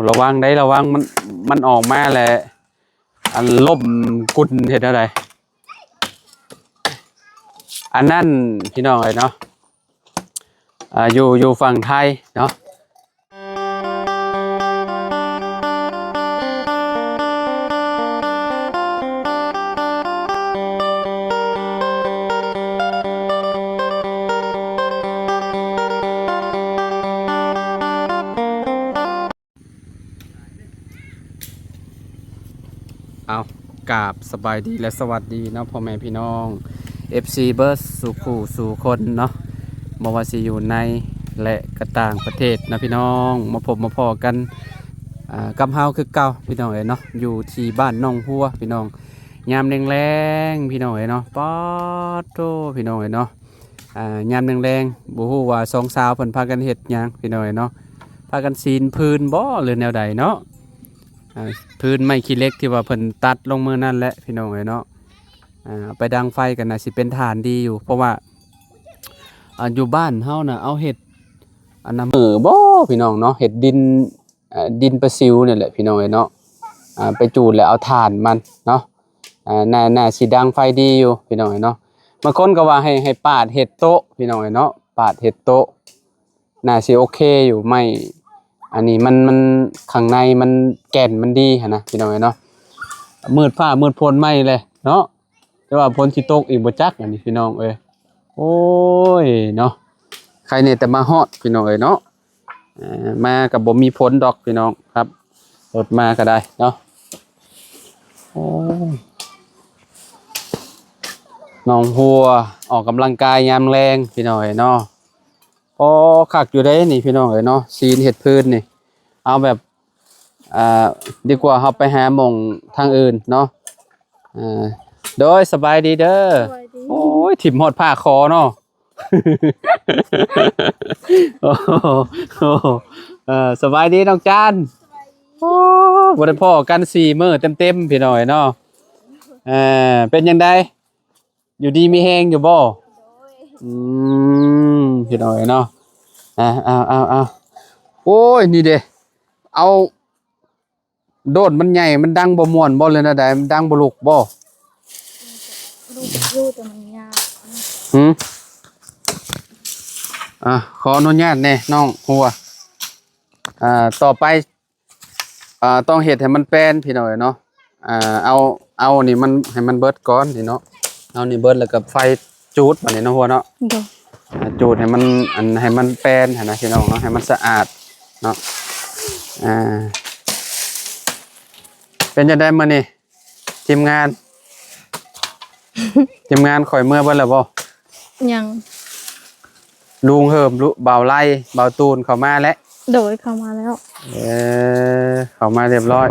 ระวังได้ระวังมันออกมาแหละอันล่มกุนเห็นอะไรอันนั้นพี่น้องเลยเนาะอยู่ฝั่งไทยเนาะเอากราบสบายดีและสวัสดีเนาะพ่อแม่พี่น้อง FC เบิร์สสู่ผู้สู่คนเนาะบ่ว่าสิอยู่ในและก็ต่างประเทศนะพี่น้องมาพบมาพอกันกับเฮาคือเก่าพี่น้องเอ๋ยเนาะอยู่ที่บ้านน้องหัวพี่น้องยามแรงๆพี่น้องเอ๋ยเนาะป๊อดโตพี่น้องเอ๋ยเนาะยามแรงๆบ่ฮู้ว่าสองสาวเพิ่นพากันเฮ็ดหยังพี่น้องเอ๋ยเนาะพากันซีนพื้นบ่หรือแนวใดเนาะพื้นไม้ขี้เหล็กที่ว่าเพิ่นตัดลงมือนั่นแหละพี่น้องเอ๋ยเนาะไปดังไฟกันน่ะสิเป็นฐานดีอยู่เพราะว่าอยู่บ้านเฮาน่ะเอาเห็ดอันนั้นมือบ่พี่น้องเนาะเห็ดดินประซิวเนี่ยแหละพี่น้องเอ้ยเนาะไปจูดแล้วเอาถ่านมันเนาะน่าสิดังไฟดีอยู่พี่น้องเอ้ยเนาะบางคนก็ว่าให้ปาดเห็ดโต๊ะพี่น้องเอ้ยเนาะปาดเห็ดโต๊ะน่าสิโอเคอยู่ไม่อันนี้มันข้างในมันแก่นมันดีหั่นนะพี่น้องเอ้ยเนาะมืดฟ้ามืดฝนไม่เลยเนาะแต่ว่าฝนสิตกอีกบ่จักอันนี้พี่น้องเอ้ยโอ้ยเนาะใครเนี่ยแต่มาฮอดพี่น้องเอ้ยเนาะมากับบ่มีผลดอกพี่น้องครับรถมาก็ได้เนาะโอ้น้องหัวออกกำลังกายยามแรงพี่น้องเอ้ยเนาะพอคักอยู่ได้นี่พี่น้องเอ้ยเนาะซีนเห็ดพื้นนี่เอาแบบดีกว่าเฮาไปหาหม่องทางอื่นเนาะโดยสบายดีเด้อโอ้ยถิ่มหอดผ้าคอเนาะโอ้โหสบายดีน้องจานโอ้บ่ได้พ่อกัน4 มื้อเต็มพี่น้อยเนาะเป็นยังไงอยู่ดีมีแฮงอยู่บ่พี่น้อยเนาะเอาโอ้ยนี่เด้เอาโดดมันใหญ่มันดังบ่ม่วนบ่เลยนะได้มันดังบ่ลุกบ่ลูกอยู่แต่มันยากขออนุญาตแน่น้องหัวต่อไปต้องเฮ็ดให้มันแป้นพี่น้อยเนาะเอานี่มันให้มันเบิดก่อนนี่เนาะเอานี่เบิดแล้วก็ไฟจูดบัดนี้เนาะหัวเนาะจูดให้มันให้มันแป้นหั่นนะพี่น้องเนาะให้มันสะอาดเนาะเป็นจังได๋มื้อนี้ทีมงานข่อยเมื่อเบิ่แล้วบ่ยังลุงเหิมบ่าวไล่บ่าวตูนเข้ามาแล้วโดยเข้ามาแล้วเข้ามาเรียบร้อย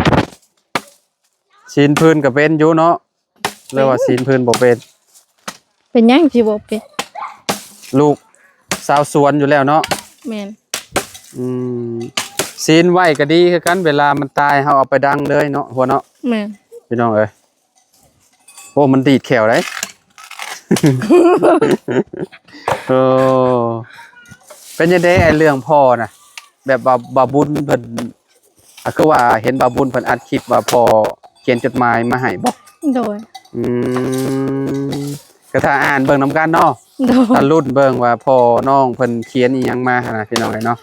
ซีนพื้นก็เป็นอยู่เนาะเรียกว่าซีนพื้นบ่เป็นยังสิบ่เป็นลูกสาวสวนอยู่แล้วเนาะแม่นซีนไว้ก็ดีคือกันเวลามันตายเฮาเอาไปดังเลยเนาะหัวเนาะแม่นพี่น้องเอ้ยโอ้มันดีดแขวได้เป็นยังไงไอ้เรื่องพ่อน่ะแบบบาบุญเพิ่นคือว่าเห็นบาบุญเพิ่นอัดคลิปว่าพ่อเขียนจดหมายมาให้บ่โดยก็ถ้าอ่านเบิ่งนำกันเนาะถ้ารุ่นเบิ่งว่าพ่อน้องเพิ่นเขียนอีหยังมาหั่นน่ะพี่น้องเนาะ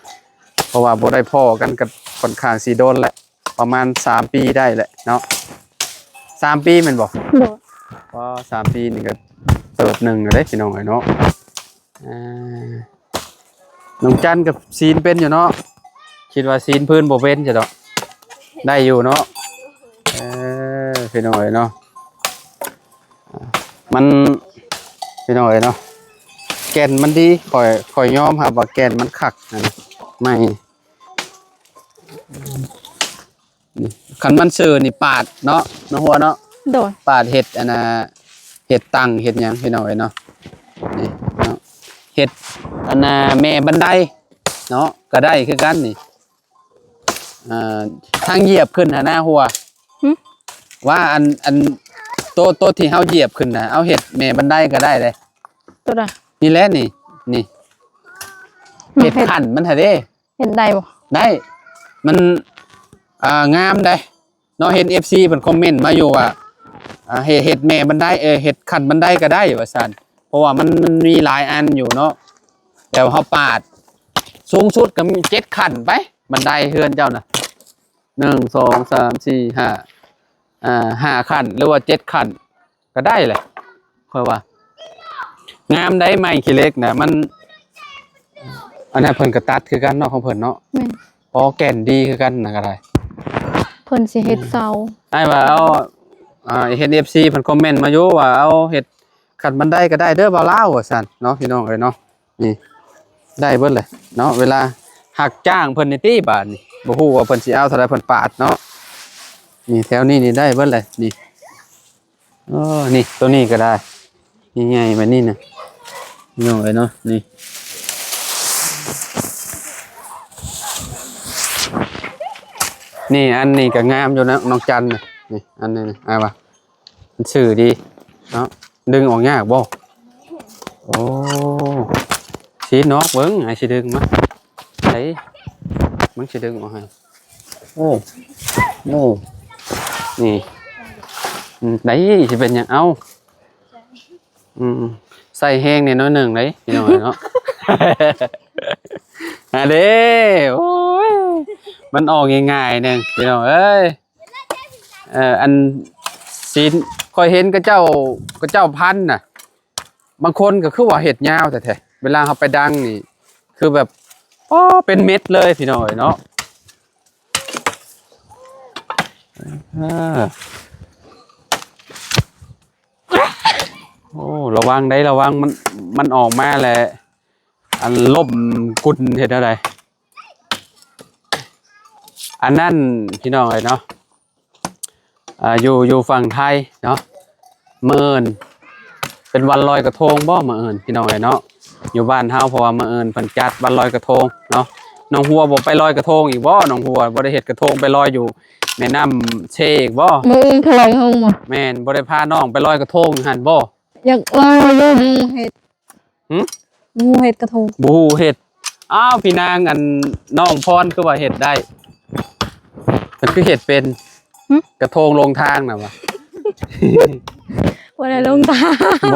เพราะว่าบ่ได้พ้อกันก็ค่อนข้างสิโดนแหละประมาณ3 ปีได้แหละเนาะ3 ปีแม่นบ่พอ3 ปีนี่ก็เติบหนึ่งเลยพี่น้องเนาะน้องจันกับซีนเป็นอยู่เนาะคิดว่าซีนพื้นบ่เป็นจะดอกได้อยู่เนาะพี่น้องเนาะมันพี่น้องเนาะแก่นมันดีค่อยยอมครับว่าแก่นมันคักนะไม่นี่คันมันซื่อนี่ปาดเนาะน้องหัวเนาะโดยปาดเห็ดอันน่ะเห็ดตังเห็ดหยังพี่น้องเนาะนี่เนาะเห็ดอันน่ะแม่บันไดเนาะก็ได้คือกันนี่ทางเหยียบขึ้นหน้าหัวว่าอันโตที่เฮาเหยียบขึ้นน่ะเอาเห็ดแม่บันไดก็ได้เลยตัวน่ะนี่แหละนี่เห็ดขันมันหาเด้เห็นได้บ่ได้มัน งามได้เนาะเห็น FC เพิ่นคอมเมนต์มาอยู่ว่าเฮ็ดแม่บันไดเฮ็ดขันบันไดก็ได้ว่าซั่นเพราะว่ามันมีหลายอันอยู่เนาะแต่ว่าเฮาปาดสูงสุดก็มี7ขั้นไปบันไดเฮือนเจ้าน่ะ1 2 3 4 5 5ขั้นหรือว่า7ขั้นก็ได้แหละค่อยว่างามได้ไม้ขี้เหล็กน่ะมันอันนั้นเพิ่นก็ตัดคือกันเนาะของเพิ่นเนาะ แม่น พอแก่นดีคือกันนะก็ได้ เพิ่นสิเฮ็ดเสา ไอ้ว่าเอาเฮ็ด FC เพิ่นคอมเมนต์มาอยู่ว่าเอาเฮ็ดขัดบันไดก็ได้เด้อบ่าวลาวว่าซั่นเนาะพี่น้องเอ้ยเนาะนี่ได้เบิดเลยเนาะเวลาหักจ้างเพิ่นนี่ติบาทนี่บ่ฮู้ว่าเพิ่นสิเอาเท่าใดเพิ่นปาดเนาะนี่แถวนี้นี่ได้เบิดเลยนี่นี่ตัวนี้ก็ได้นี่ใหญ่แบบนี้น่ะพี่น้องเอ้ยเนาะนี่นี่อันนี้ก็งามอยู่นะน้องจันน่ะนี่อันนี้นี่ว่ามันชื่อดีเนาะดึงออกยากบ่โอ้สีนอกเบิ่งไอ้สิดึงมาไอ้มึงสิดึงออกให้โอ้นี่ได้สิเป็นหยังเอาใส่แห้งนี่น้อยหนึ่งได้พี่น้อยเนาะ เด้โอ้ยมันออกง่ายๆนึงพี่น้องเอ้ยอันซีนค่อยเห็นก็เจ้าพันธุ์น่ะบางคนก็คือว่าเห็ดยาวแต่เวลาเขาไปดังนี่คือแบบเป็นเม็ดเลยพี่น้องเนาะโอ้ระวังได้ระวังมันออกมาแหละอันล่มกุนเห็นอะไรอันนั้นพี่น้องเนาะอยู่ฝั่งไทยเนาะมื้ออื่นเป็นวันลอยกระทงบ่มื้ออื่นพี่น้องเนาะอยู่บ้านเฮาเพราะว่ามื้ออื่นเพิ่นจัดวันลอยกระทงเนาะน้องหัวบ่ไปลอยกระทงอีกบ่น้องหัวบ่ได้เฮ็ดกระทงไปลอยอยู่แม่น้ำเชอีกบ่ มื้ออื่นเขาลอยห้องบ่ แม่นบ่ได้พาน้องไปลอยกระทงหั่นบ่ อยากลอยอยู่หมู่เฮ็ดหมู่เฮ็ดกระทง บ่ฮู้เฮ็ดอ้าวพี่นางอันน้องพรคือว่าเฮ็ดได้มันคือเฮ็ดเป็นกระทงลงทางน่ะว่ะ บ่ได้ลงตา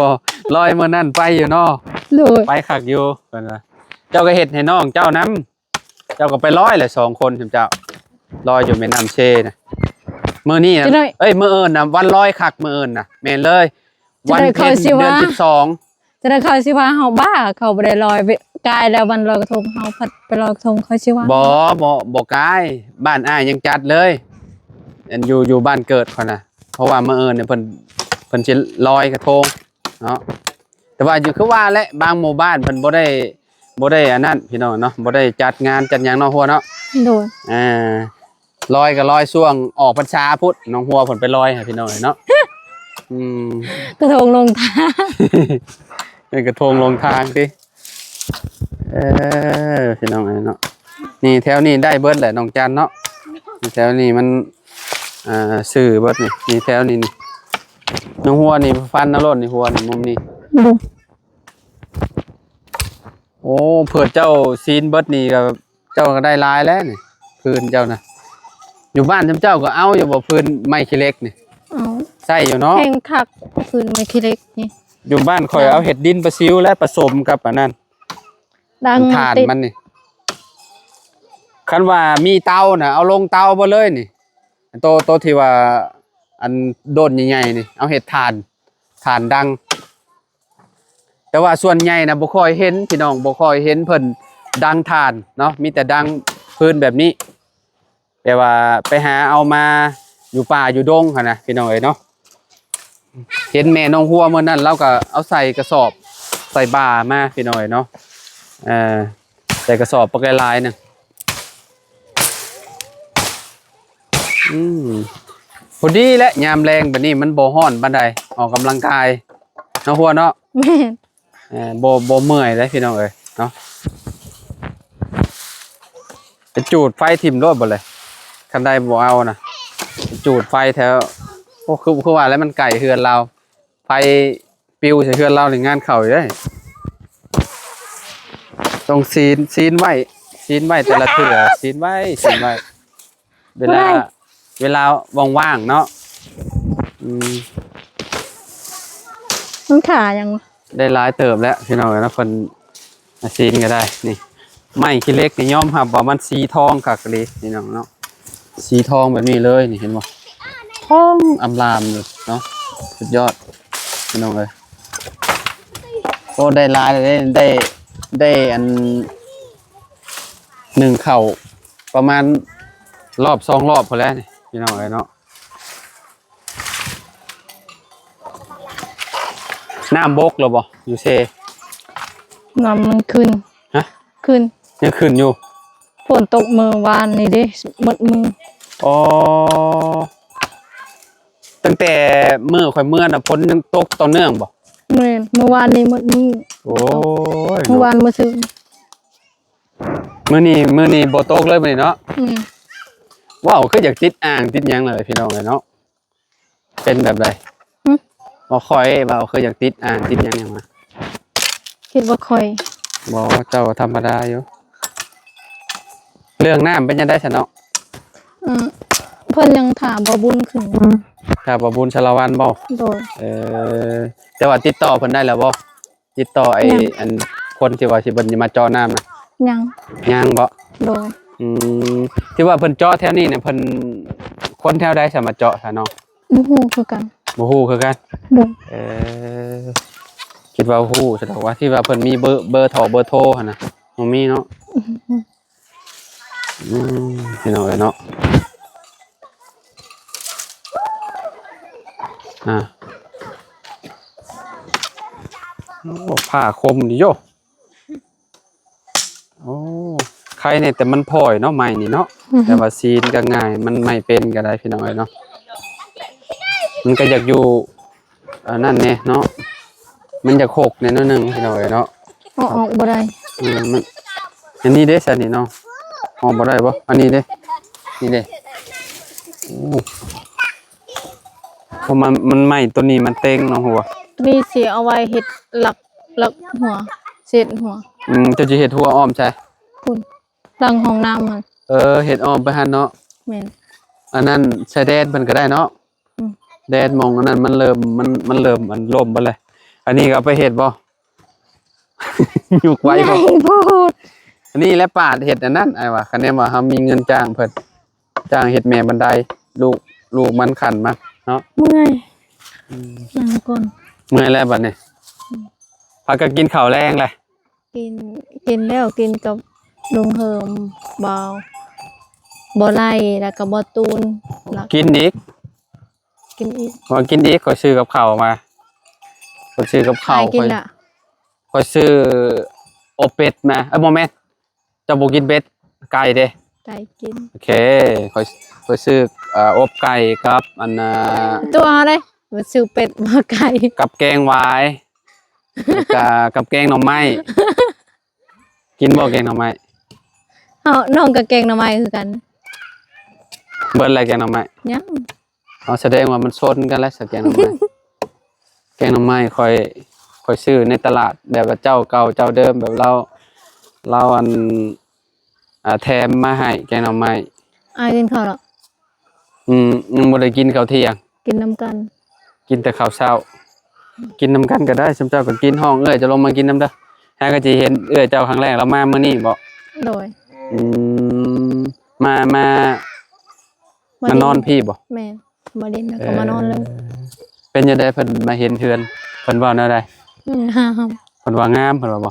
บ่ลอยมื้อนั้นไปอยู่เนาะ โดย ไปคักอยู่เพิ่นว่าเจ้าก็เฮ็ดให้น้องเจ้านำเจ้าก็ไปลอยแหละ2คนเจ้าลอยอยู่แม่น้ำเชน่ะมื้อนี้น่ะเอ้ยมื้ออื่นน่ะวันลอยคักมื้ออื่นน่ะแม่นเลยวันเพ็ญเดือน12จะได้เขาสิว่าเฮาบ้าเขาบ่ได้ลอยไปกายแล้ววันลอยกระทงเฮาพัดไปลอยกระทงเขาสิว่าบ่กายบ้านอ้ายยังจัดเลยอันอยู่บ้านเกิดเขาน่ะเพราะว่ามื้ออื่นเนี่ยเพิ่นสิลอยกระทงเนาะแต่ว่าอยู่คือว่าแหละบางหมู่บ้านเพิ่นบ่ได้อันนั้นพี่น้องเนาะบ่ได้จัดงานจัดหยังเนาะหัวเนาะโดยลอยก็ลอยช่วงออกพรรษาพุธน้องหัวเพิ่นไปลอยให้พี่น้องเนาะกระทงลงทาง เป็นกระทงลงทางติพี่น้องเนาะนี่แถวนี้ได้เบิดแหละน้องจันเนาะแถวนี้มันซื้อเบิดนี่แถวนี้นี่น้องหัวนี่ฟันนรกนี่หัวนี่มุมนี้โอ้เผื่อเจ้าซีนเบิดนี่ก็เจ้าก็ได้ลายแล้วนี่พื้นเจ้านะอยู่บ้านเจ้าก็เอาอยู่บ่พื้นไม้ขี้เหล็กนี่เอาใส่อยู่เนาะแห้งคักพื้นไม้ขี้เหล็กนี่อยู่บ้านข่อยเอาเห็ดดินปลาซิวและผสมกับอันนั้นดังทานมันนี่คันว่ามีเตาน่ะเอาลงเตาบ่เลยนี่โตที่ว่าอันโดนใหญ่ๆนี่เอาเห็ดทานดังแต่ว่าส่วนใหญ่น่ะบ่ค่อยเห็นพี่น้องบ่ค่อยเห็นเพิ่นดังทานเนาะมีแต่ดังพื้นแบบนี้แต่ว่าไปหาเอามาอยู่ป่าอยู่ดงหั่นน่ะพี่น้องเอ้ยเนาะเห็นแม่น้องหัวเมื่อนั้นเราก็เอาใส่กระสอบใส่บ่ามาพี่น้อยเนาะใส่กระสอบปลาไหลนึงพอดีและยามแรงแบบนี้มันบ่ฮ้อนปานใดออกกำลังกายน้องหัวเนาะแม่นบ่เมื่อยเลยพี่น้องเอ้ยเนาะไปจูดไฟถิ่มรถบ่เลยคันใดบ่เอานะจูดไฟแถวโอ้คือว่าแล้วมันไก่เฮือนเราไฟปิวใส่เฮือนเราในงานเข่าอยู่ได้ต้องซีนไว้แต่ละเถื่อซีนไว้ เวลาเวลาว่างๆเนาะมันขายังได้หลายเติบแล้วพี่น้องนะเพิ่นซีนก็ได้นี่ไม้ขี้เล็กนี่ยอมรับว่ามันสีทองคักเลยพี่น้องเนาะสีทองแบบนี้เลยนี่เห็นบ่ทองอำลามเลยเนาะสุดยอดพี่น้องเอ้ยโอ้ได้หลายเลยได้อันหนึ่งเข่าประมาณรอบ2รอบพอแล้วนี่พี่น้องเอ้ยเนาะน้ำบกหรอบ่อยู่เซน้ำมันขึ้นฮะขึ้นยังขึ้นอยู่ฝนตกมือวานนี่เด้หมดมืออ๋อตั้งแต่เมื่อค่อยเมื่อน่ะฝนยังตกต่อเนื่องบ่เมื่อวานนี้หมดมือโอ้ยเมื่อวานมื้อซื่อมื้อนี้บ่ตกเลยมื้อนี้เนาะว้าวคืออยากติดอ่างติดหยังเลยพี่น้องเนาะเป็นแบบใดบ่ค่อยว่าคืออยากติดอ่างติดหยังมาคิดว่าค่อยบ่เจ้าธรรมดาอยู่เรื่องน้ำเป็นจังได๋ซะเนาะเพิ่นยังถามบ่บุญขึ้นถ้าบ่บุญชาละวันบ่โดยแต่ว่าติดต่อเพิ่นได้แล้วบ่ติดต่อไอ้อันคนที่ว่าสิเพิ่นสิมาเจาะน้ำน่ะยังบ่โดยที่ว่าเพิ่นเจาะแถวนี้เนี่ยเพิ่นคนแถวใดสิมาเจาะซะเนาะบ่ฮู้คือกันบ่ฮู้คือกันคิดว่าฮู้แสดงว่าที่ว่าเพิ่นมีเบอร์โทรหั่นน่ะบ่มีเนาะพี่น้องเนาะโอ้ผ้าคมดิโยโอ้ใครเนี่ยแต่มันพลอยเนาะใหม่นี่เนาะแต่ว่าซีนก็ง่ายมันไม่เป็นก็ได้พี่น้องเนาะมันก็อยากอยู่นั่นเนี่ยเนาะมันอยากหกเนี่ยนิดนึงพี่น้องเนาะออกบ่ได้มันอันนี้เด้สันนี่เนาะออกบ่ได้บ่อันนี้เด้นี่เด้เพราะมันใหม่ตัวนี้มันเต็งเนาะหัวมีเสียเอาไว้เฮ็ดหลักหัวเศษหัวจะเฮ็ดหัวอ้อมใช่คุณหลังห้องน้ำมันเฮ็ดอ้อมไปหั่นเนาะแม่นอันนั้นใช้แดดมันก็ได้เนาะแดดมองอันนั้นมันเริ่มมันล่มไปเลยอันนี้ก็เอาไปเฮ็ดบ่อยู่ไว้บ่อันนี้แหละปาดเฮ็ดอันนั้นไอ้ว่าคันแนว่าเฮามีเงินจ้างเพิ่นจ้างเฮ็ดแม่บันไดลูกมันขันมาเนาะเมื่อยนั่งก่อนเมื่อยแล้วบัดนี้พากันกินข้าวแรงเลยกินแล้วกินกับลุงเฮิมบ่ไล่แล้วก็บ่ตูนกินอีกว่ากินอีกขอซื้อกับข้าวมาขอซื้อกับข้าวขอซื้ออบเป็ดมาโมเมนต์จะบ่กินเป็ดไก่เด้ไก่กินโอเคขอซื้ออบไก่ครับอันตัวอะไรมาซื้อเป็ดมาไก่กับแกงหวายกับแกงหน่อไม้กินบ่แกงหน่อไม้น้องกับแกงหน่อไม้คือกันเบิดอะไรแกงหน่อไม้ยังแสดงว่ามันชนกันแล้วแกงหน่อไม้แกงหน่อไม้คอยซื้อในตลาดแบบว่าเจ้าเก่าเจ้าเดิมแบบเราอันแถมมาให้แกงหน่อไม้กินข้าวหรอยังบ่ได้กินข้าวเที่ยงกินน้ำกันกินแต่ข้าวเช้ากินน้ำกันก็ได้สมเจ้าก็กินห้องจะลงมากินน้ำเด้อฮะก็จะเห็นเจ้าครั้งแรกเรามาเมื่อนี้บ่โดยมานอนพี่บ่แม่มาเล่นแล้วก็มานอนเลยเป็นยังไงเพิ่นมาเห็นเทือนเพิ่นว่าแนวใดเพิ่นว่างามเพิ่นว่าบ่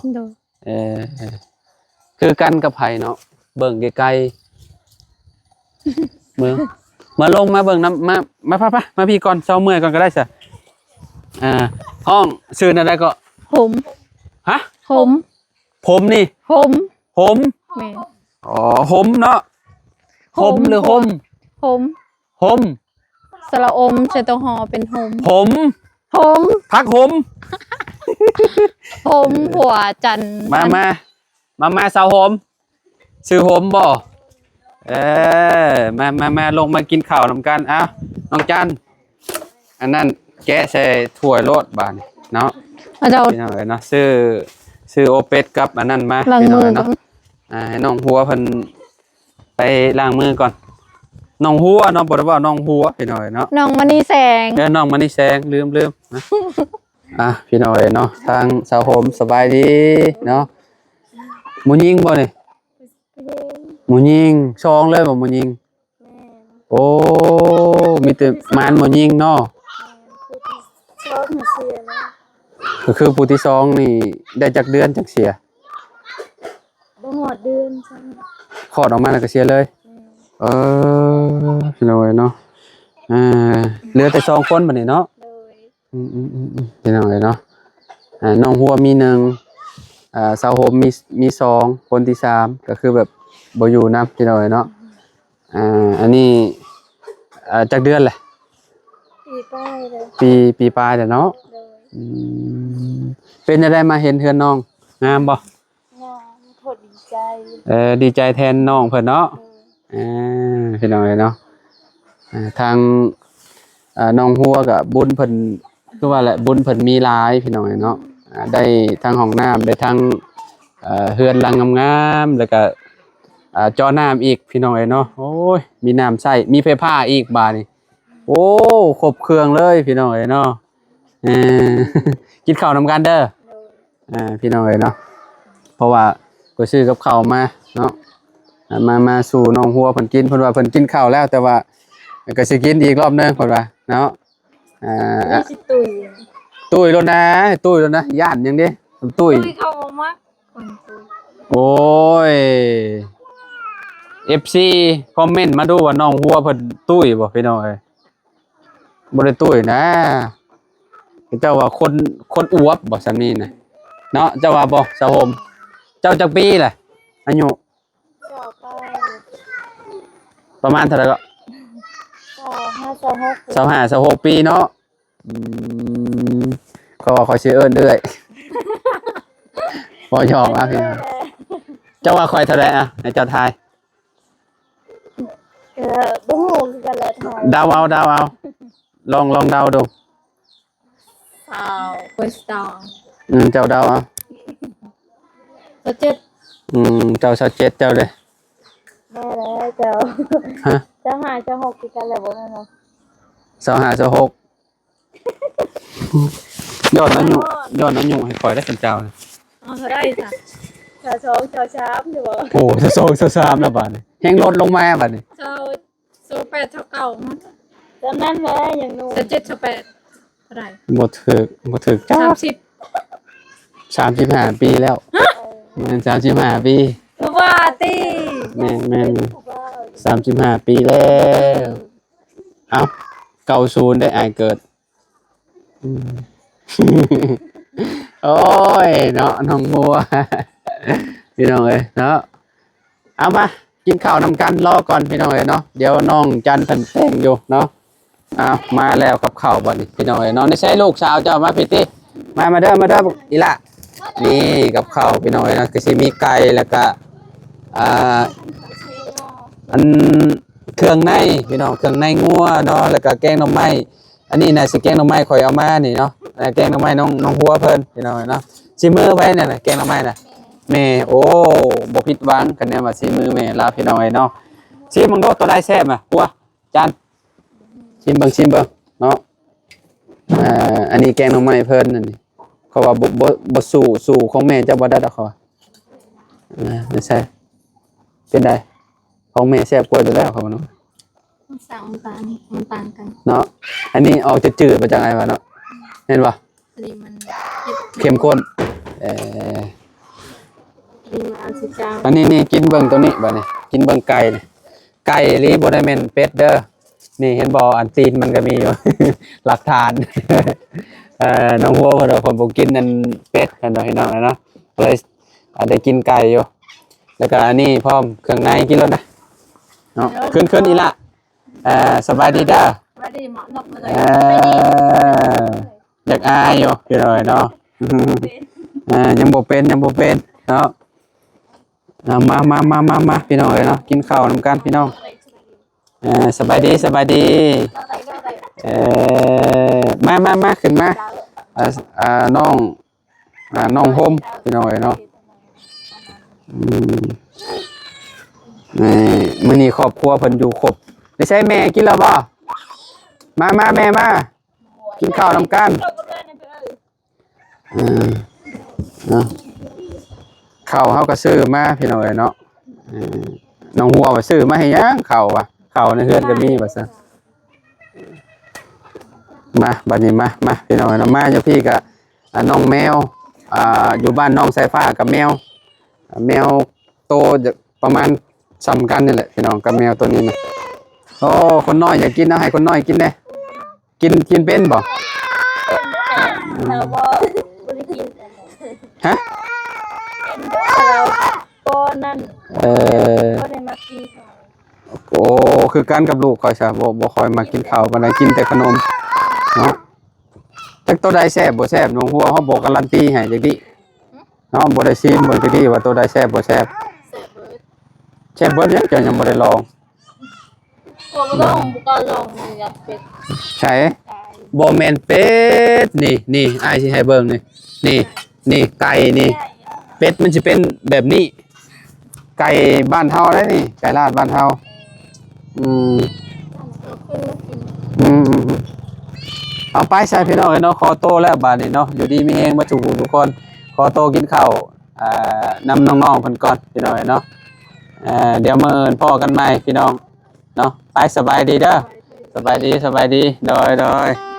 คือกันกับไผเนาะเบิ่งไกลๆเมืองมาลงมาเบิ่งน้ำมาพะมาพี่ก่อนเช้าเมื่อยก่อนก็ได้ซะห้องชื่ออะไรก็ผมฮะผมนี่ผมแม่ผมเนาะผมหรือผมสระอมใส่ตัวหอเป็นผมพักผมหัวจันมาสาวผมชื่อผมบ่มาลงมากินข้าวนำกันน้องจันอันนั้นแกะใส่ถ้วยโลดบานเนาะพี่น้องเนาะซื้อโอเป็ดกับอันนั้นมาพี่น้องเนาะให้น้องหัวเพิ่นไปล้างมือก่อน น้องหัวเนาะบ่ได้ว่าน้องหัวพี่น้อยเนาะ น้องมณีแสง น้องมานี่แซงลืมนะพี่น้อยเนาะทางสาวโฮมสบายดีเนาะหมูยิงบ่นี่หมูยิงซองเลยบ่หมูยิงโอ้มีแต่มานหมูยิงเนาะก็คือผู้ที่สองนี่ได้จักเดือนจักเสีย บ่หอดเดือนจัง คลอดออกมาแล้วก็เสียเลยพี่น้อยเนาะเหลือแต่2คนบัดนี้เนาะ โดย พี่น้องเลยเนาะน้องหัวมี1สาวโฮมมี2คนที่3ก็คือแบบบ่อยู่นำพี่น้องเลยเนาะอันนี้จักเดือนแหละ ปีป้ายเลย ปีปลายแล้วเนาะ โดย เป็นจังได๋มาเห็นเฮือนน้องงามบ่ งามโคตรดีใจ ดีใจแทนน้องเพิ่นเนาะ โดย พี่น้องเลยเนาะทางน้องหัวกับบุญเพิ่นคือว่าแหละบุญเพิ่นมีหลายพี่น้องเนาะได้ทั้งห้องน้ำได้ทั้งเฮือนหลังงามๆแล้วก็จอน้ำอีกพี่น้องเนาะโอ้ยมีน้ำใช้มีไฟฟ้าอีกบาดนี้โอ้ครบเครื่องเลยพี่น้องเนาะเออ กินข้าวนำกันเด้อ โดย พี่น้องเนาะเพราะว่าก็ซื้อกับข้าวมาเนาะมาสู่น้องหัวเพิ่นกินเพิ่นว่าเพิ่นกินข้าวแล้วแต่ว่าก็สิกินอีกรอบนึงเพิ่นว่าเนาะนี่สิตุย ตุ้ยแล้วนะย่านยังดิตุ้ย เข้ามาคนตุย โอ้ย FC คอมเมนต์มาดูว่าน้องหัวเพิ่นตุ้ยบ่พี่น้องเอ้ยบ่ได้ตุ้ยนะเจ้าว่าคนอวบบ่ซั่นนี่น่ะเนาะเจ้าว่าบ่สาวโฮมเจ้าจักปีแหละอายุ สอบป้าย ประมาณเท่าไหร่ก็ 25 26 25 26ปีเนาะก็ว่าขอยชื่อเอิ้นเอ้ยบ่ยอมอ่ะพี่น้องเจ้าว่าข่อยเท่าไหร่อ่ะให้เจ้าทาย บ่ฮู้คือกันแหละทาย เดาเอาลองเดาดู สาวเพิ่นสาว เจ้าเดาเอา ก็เจ็ด เจ้า27เจ้าเลย แม่แล้วเจ้า ฮะ เจ้า5เจ้า6คือกันแหละบ่แม่นบ่ 25 26ย้อนอายุให้ข่อยได้เป็นเจ้านะ เอาเท่าได้จ้ะเจ้า2เจ้า3อยู่บ่ โอ้จะ3แล้วบัดนี้แฮงลดลงมาบัดนี้ เจ้า8เท่าเก่า จำนั้นแม่ยังนู่น 7เท่า8เท่าไหร่ บ่ถึกจ้า 30 35 ปีแล้วแม่น35 ปี ว่าติ แม่น35 ปีแล้วเอ้า90ได้อายเกิดโอ้ยเนาะน้องบัวพี่น้องเอ้ยเนาะเอามากินข้าวนำกันรอก่อนพี่น้องเอ้ยเนาะเดี๋ยวน้องจันเพิ่นแต่งอยู่เนาะมาแล้วกับข้าวบัดนี้พี่น้องเอ้ยเนาะนี่ใช่ลูกสาวเจ้ามาพี่ติมาเด้ออีละนี่กับข้าวพี่น้องเอ้ยเนาะก็สิมีไก่แล้วก็อันเครื่องในพี่น้องเครื่องในงัวเนาะแล้วก็แกงหน่อไม้อันนี้น่ะสิแกงหน่อไม้ข่อยเอามานี่เนาะแกงหน่อไม้น้องหัวเพิ่นพี่น้องเนาะสิมือไว้นั่นน่ะแกงหน่อไม้น่ะแม่โอ้บ่ผิดหวังกันแน่ว่าสิมือแม่ลาพี่น้องเนาะสิมึงโดตัวได้แซ่บอ่ะหัวจานชิมเบิ่งเนาะอันนี้แกงหน่อไม้เพิ่นนั่นนี่เขาว่าบ่สู่ของแม่เจ้าบ่ได้ดอกเขาว่าไม่ใช่เป็นไดของแม่แซ่บกว่าอยู่แล้วเขาว่าเนาะ สั่งมันต่างกัน เนาะอันนี้ออกจะจืดมาจากไหนวะเนาะเห็นปะ อันนี้มัน เข้มข้นอันสิจ้า อันนี้นี่กินเบิ่งตัวนี้บ่เนี่ยกินเบิ่งไก่เนี่ยไก่รีบ่ได้แม่นเป็ดเด้อนี่เห็นบ่อันตีนมันก็มีอยู่ หลักฐาน น้องหัวเพิ่นว่าผมบ่กินนั่นเป็ดกันเนาะพี่น้องเนาะเลยได้กินไก่อยู่แล้วก็อันนี้พร้อมเครื่องในกินแล้วนะเนาะขึ้นอีละสบายดีเด้อ ว่าดีเหมาะนกมาเลย อยากอายอยู่พี่น้อยเนาะยังบ่เป็นเนาะมาพี่น้อยเนาะกินข้าวนำกันพี่น้องสบายดีมาขึ้นมาน้องโฮมพี่น้อยเนาะมื้อนี้ครอบครัวเพิ่นอยู่ครบ ได้ใช้แม่กินแล้วบ่มาแม่มากินข้าวนำกันเนาะข้าวเฮาก็ซื้อมาพี่น้องเอ้ยเนาะน้องหัวว่าซื้อมาให้ยังข้าวว่ะข้าวในเฮือนก็มีว่าซั่นมาบัดนี้มาพี่น้องเอ้ยเนาะมาอยู่พี่ก็น้องแมวอยู่บ้านน้องสายฟ้ากับแมวโตประมาณซ้ำกันนี่แหละพี่น้องกับแมวตัวนี้นะโอ้คนน้อยอยากกินนะให้คนน้อยกินเด้กินเป็นบ่ เราบ่ได้กิน ฮะ เราก็นั่น อ ก็ได้มากินข้าว โอ้คือกันกับลูกคอยซะบ่คอยมากินข้าวปานใดกินแต่ขนมเนาะจักตัวใดแซ่บบ่แซ่บน้องหัวเฮาบ่การันตีให้จักดิเนาะบ่ได้ชิมเบิ่งจักดิว่าตัวใดแซ่บบ่แซ่บแซ่บเบิดยังเจ้ายังบ่ได้ลอง ก็บ่ต้องก็ลองอยากเป็ด ใช่บ่แม่นเป็ดนี่อ้ายสิให้เบิ่งนี่ไก่นี่เป็ดมันสิเป็นแบบนี้ไก่บ้านเฮาได้นี่ไก่ลาดบ้านเฮาอืมเอาไปใส่พี่น้องเนาะขอโตแล้วบาดนี้เนาะอยู่ดีมีแฮงมาทุกคนขอโตกินข้าวนำน้องๆเพิ่นก่อนพี่น้องเนาะเดี๋ยวมื้ออื่นพ้อกันใหม่พี่น้องเนาะไปสบายดีเด้อสบายดีโดย